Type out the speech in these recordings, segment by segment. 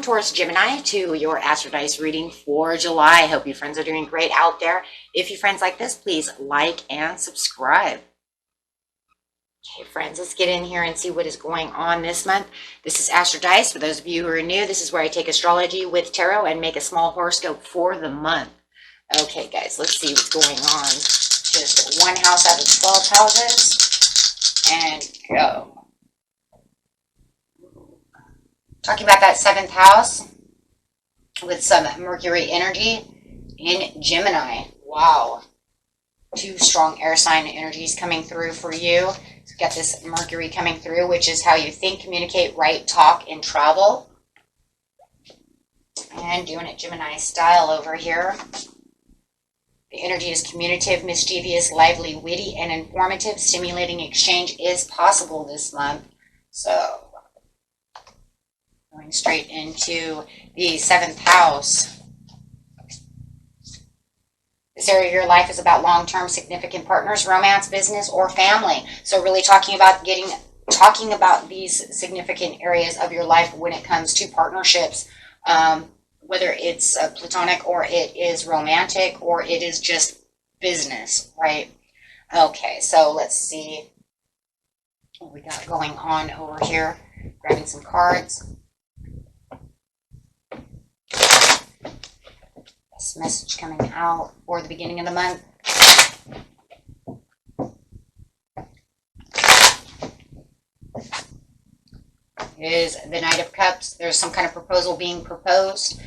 welcome Taurus Gemini to your Astro Dice reading for July. I hope you friends are doing great out there. If you friends like this, please like and subscribe. Okay, friends, let's get in here and see what is going on this month. This is Astro Dice. For those of you who are new, this is where I take astrology with tarot and make a small horoscope for the month. Okay, guys, let's see what's going on. Just one house out of 12 houses, and go. Talking about that 7th house with some Mercury energy in Gemini. Wow. 2 strong air sign energies coming through for you. So we've got this Mercury coming through, which is how you think, communicate, write, talk, and travel. And doing it Gemini style over here. The energy is communicative, mischievous, lively, witty, and informative. Stimulating exchange is possible this month. So going straight into the 7th house. This area of your life is about long-term significant partners, romance, business, or family. So really talking about these significant areas of your life when it comes to partnerships, whether it's platonic or it is romantic or it is just business, right? Okay, so let's see what we got going on over here. Grabbing some cards. This message coming out for the beginning of the month. Is the Knight of Cups. There's some kind of proposal being proposed.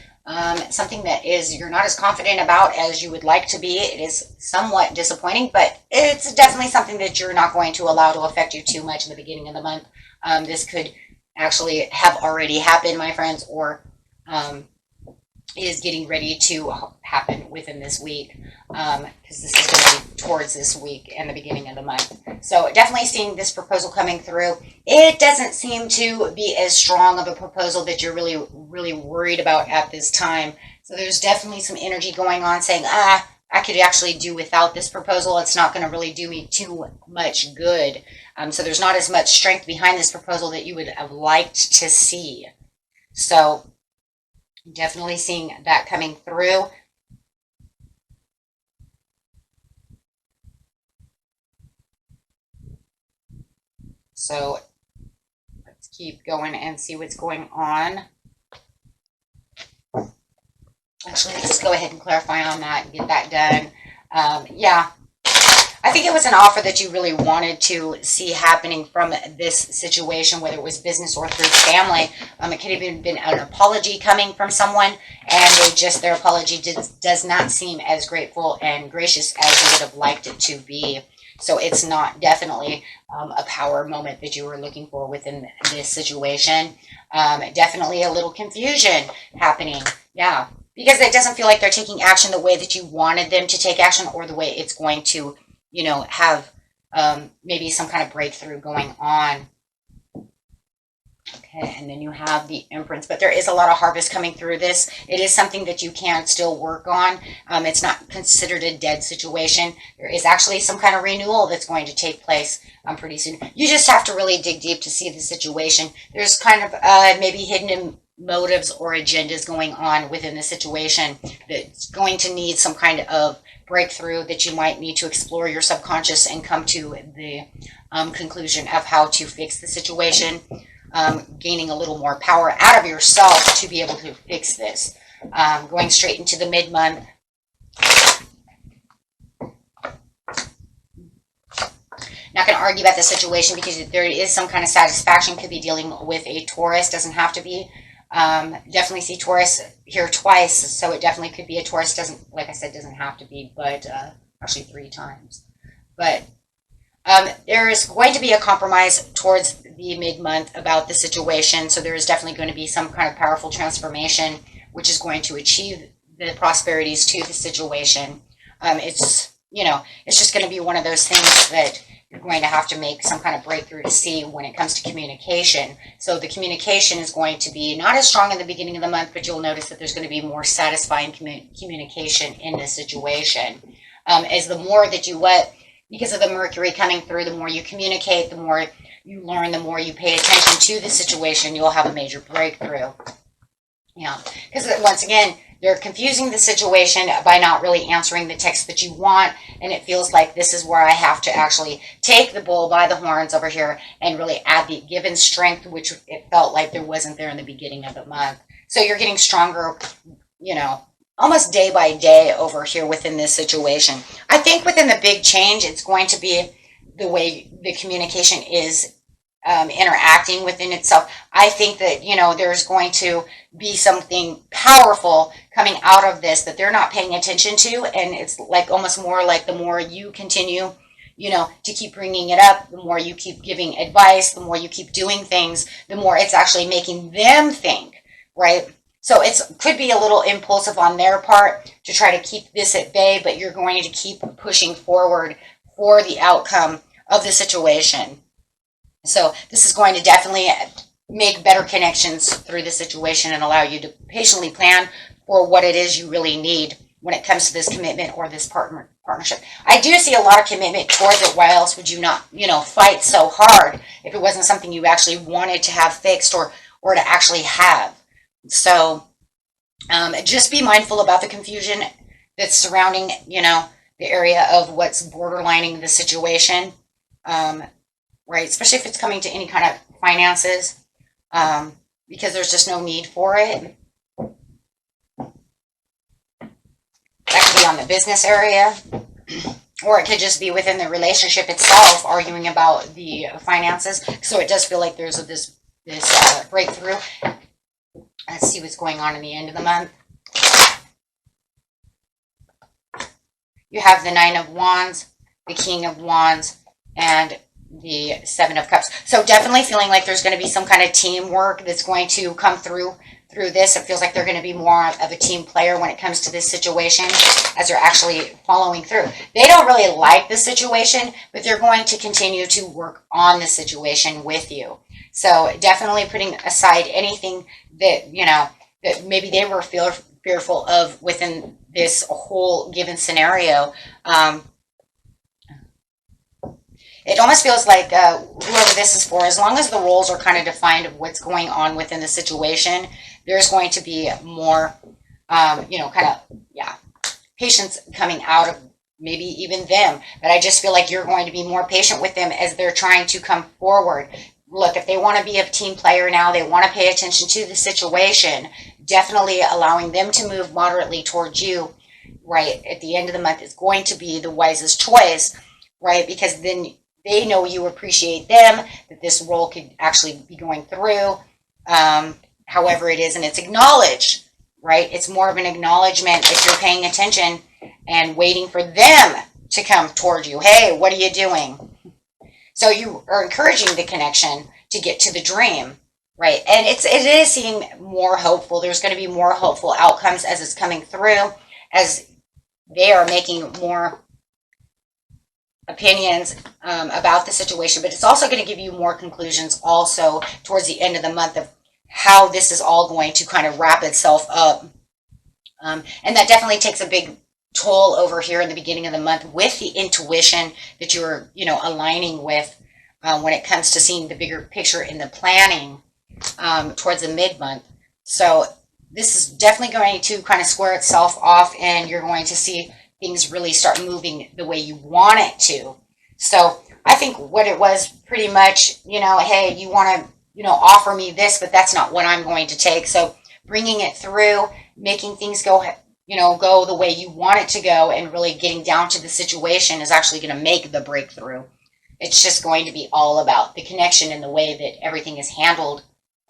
Something that you're not as confident about as you would like to be. It is somewhat disappointing, but it's definitely something that you're not going to allow to affect you too much in the beginning of the month. This could actually have already happened, my friends, or is getting ready to happen within this week, because this is going to be towards this week and the beginning of the month. So definitely seeing this proposal coming through. It doesn't seem to be as strong of a proposal that you're really worried about at this time. So there's definitely some energy going on saying, I could actually do without this proposal. It's not going to really do me too much good. So there's not as much strength behind this proposal that you would have liked to see. So definitely seeing that coming through. So let's keep going and see what's going on. Actually, let's go ahead and clarify on that and get that done. Yeah, I think it was an offer that you really wanted to see happening from this situation, whether it was business or through family. It could have even been an apology coming from someone, and their apology does not seem as grateful and gracious as you would have liked it to be. So it's not definitely a power moment that you were looking for within this situation. Definitely a little confusion happening. Yeah, because it doesn't feel like they're taking action the way that you wanted them to take action, or the way it's going to, have maybe some kind of breakthrough going on. Okay, and then you have the Empress, but there is a lot of harvest coming through this. It is something that you can still work on. It's not considered a dead situation. There is actually some kind of renewal that's going to take place pretty soon. You just have to really dig deep to see the situation. There's kind of maybe hidden motives or agendas going on within the situation that's going to need some kind of breakthrough, that you might need to explore your subconscious and come to the conclusion of how to fix the situation. Gaining a little more power out of yourself to be able to fix this. Going straight into the mid-month. Not going to argue about the situation because there is some kind of satisfaction. Could be dealing with a Taurus. Doesn't have to be. Definitely see Taurus here twice. So it definitely could be a Taurus. Doesn't, like I said, doesn't have to be, but actually 3 times. But there is going to be a compromise towards the mid-month about the situation. So there is definitely going to be some kind of powerful transformation, which is going to achieve the prosperities to the situation. It's just going to be one of those things that you're going to have to make some kind of breakthrough to see when it comes to communication. So the communication is going to be not as strong in the beginning of the month, but you'll notice that there's going to be more satisfying communication in this situation. As the more that you because of the Mercury coming through, the more you communicate, the more you learn, the more you pay attention to the situation, you'll have a major breakthrough. Yeah, because once again, they're confusing the situation by not really answering the text that you want, and it feels like this is where I have to actually take the bull by the horns over here and really add the given strength, which it felt like there wasn't there in the beginning of the month. So you're getting stronger, you know, almost day by day over here within this situation. I think within the big change, it's going to be the way the communication is interacting within itself. I think that, you know, there's going to be something powerful coming out of this that they're not paying attention to. And it's like almost more like the more you continue, you know, to keep bringing it up, the more you keep giving advice, the more you keep doing things, the more it's actually making them think, right? So it could be a little impulsive on their part to try to keep this at bay, but you're going to keep pushing forward for the outcome of the situation. So this is going to definitely make better connections through the situation and allow you to patiently plan for what it is you really need when it comes to this commitment or this partnership. I do see a lot of commitment towards it. Why else would you not, you know, fight so hard if it wasn't something you actually wanted to have fixed or to actually have? So just be mindful about the confusion that's surrounding, you know, the area of what's borderlining the situation, right? Especially if it's coming to any kind of finances, because there's just no need for it. That could be on the business area, or it could just be within the relationship itself, arguing about the finances. So it does feel like there's this breakthrough. Let's see what's going on in the end of the month. You have the Nine of Wands, the King of Wands, and the Seven of Cups. So definitely feeling like there's going to be some kind of teamwork that's going to come through this. It feels like they're going to be more of a team player when it comes to this situation as they're actually following through. They don't really like the situation, but they're going to continue to work on the situation with you. So definitely putting aside anything that, you know, that maybe they were fearful of within this whole given scenario. It almost feels like whoever this is for, as long as the roles are kind of defined of what's going on within the situation, there's going to be more, you know, kind of, yeah, patience coming out of maybe even them. But I just feel like you're going to be more patient with them as they're trying to come forward. Look, if they want to be a team player now, they want to pay attention to the situation, definitely allowing them to move moderately towards you, right, at the end of the month is going to be the wisest choice, right? Because then they know you appreciate them, that this role could actually be going through, however it is, and it's acknowledged, right? It's more of an acknowledgement if you're paying attention and waiting for them to come toward you. Hey, what are you doing? So you are encouraging the connection to get to the dream, right? And it is seeming more hopeful. There's going to be more hopeful outcomes as it's coming through, as they are making more opinions about the situation. But it's also going to give you more conclusions also towards the end of the month of how this is all going to kind of wrap itself up. And that definitely takes a big toll over here in the beginning of the month with the intuition that you're, you know, aligning with when it comes to seeing the bigger picture in the planning towards the mid-month. So this is definitely going to kind of square itself off, and you're going to see things really start moving the way you want it to. So I think what it was pretty much, you know, hey, you want to, you know, offer me this, but that's not what I'm going to take. So bringing it through, making things go, you know, go the way you want it to go, and really getting down to the situation is actually going to make the breakthrough. It's just going to be all about the connection and the way that everything is handled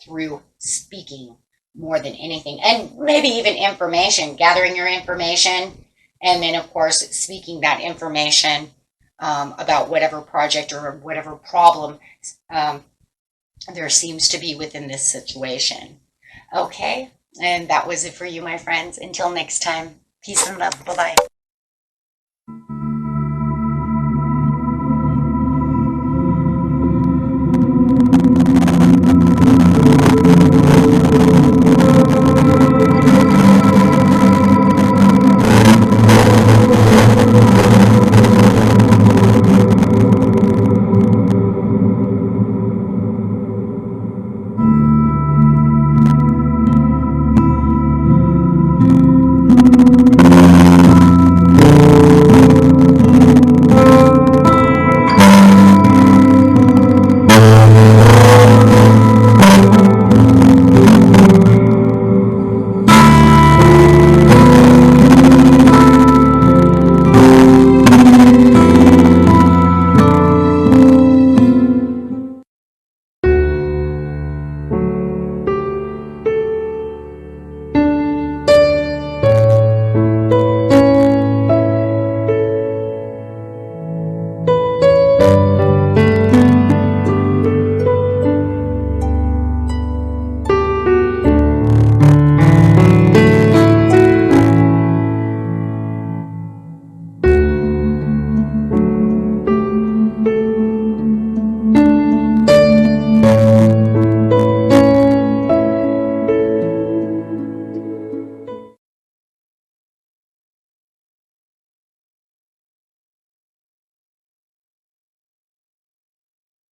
through speaking more than anything. And maybe even information, gathering your information, and then, of course, speaking that information about whatever project or whatever problem there seems to be within this situation. Okay, and that was it for you, my friends. Until next time, peace and love. Bye-bye.